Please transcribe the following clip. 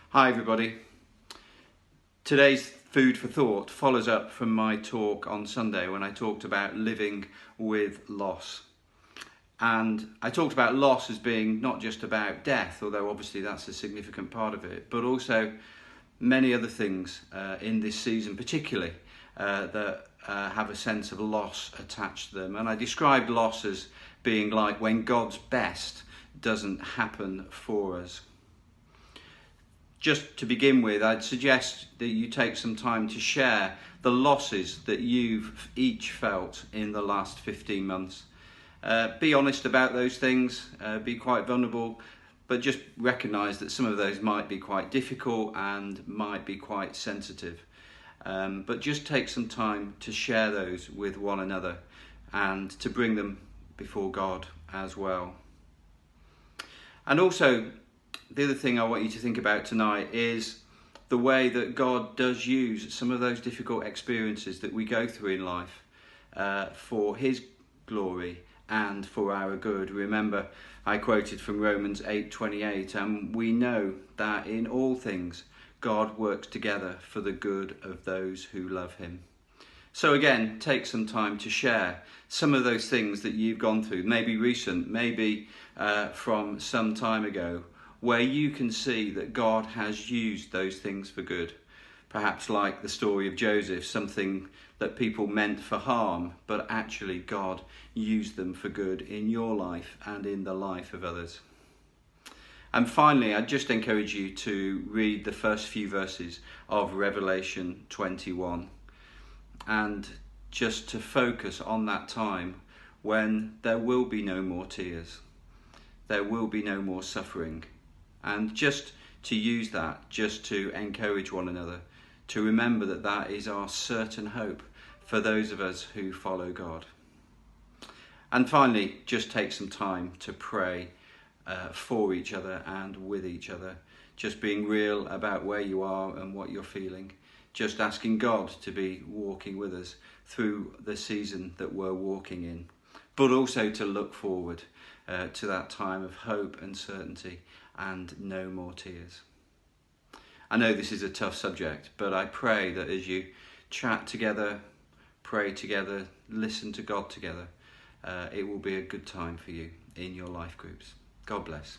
Hi everybody. Today's food for thought follows up from my talk on Sunday when I talked about living with loss. And I talked about loss as being not just about death, although obviously that's a significant part of it, but also many other things in this season particularly that have a sense of loss attached to them. And I described loss as being like when God's best doesn't happen for us. Just to begin with, I'd suggest that you take some time to share the losses that you've each felt in the last 15 months. Be honest about those things, be quite vulnerable, but just recognise that some of those might be quite difficult and might be quite sensitive. But just take some time to share those with one another and to bring them before God as well. And also, the other thing I want you to think about tonight is the way that God does use some of those difficult experiences that we go through in life for His glory and for our good. Remember, I quoted from Romans 8:28, and we know that in all things God works together for the good of those who love Him. So again, take some time to share some of those things that you've gone through, maybe recent, maybe from some time ago, where you can see that God has used those things for good. Perhaps like the story of Joseph, something that people meant for harm, but actually God used them for good in your life and in the life of others. And finally, I'd just encourage you to read the first few verses of Revelation 21 and just to focus on that time when there will be no more tears, there will be no more suffering. And just to use that, just to encourage one another, to remember that that is our certain hope for those of us who follow God. And finally, just take some time to pray for each other and with each other, just being real about where you are and what you're feeling, just asking God to be walking with us through the season that we're walking in, but also to look forward to that time of hope and certainty and no more tears. I know this is a tough subject, but I pray that as you chat together, pray together, listen to God together, it will be a good time for you in your life groups. God bless.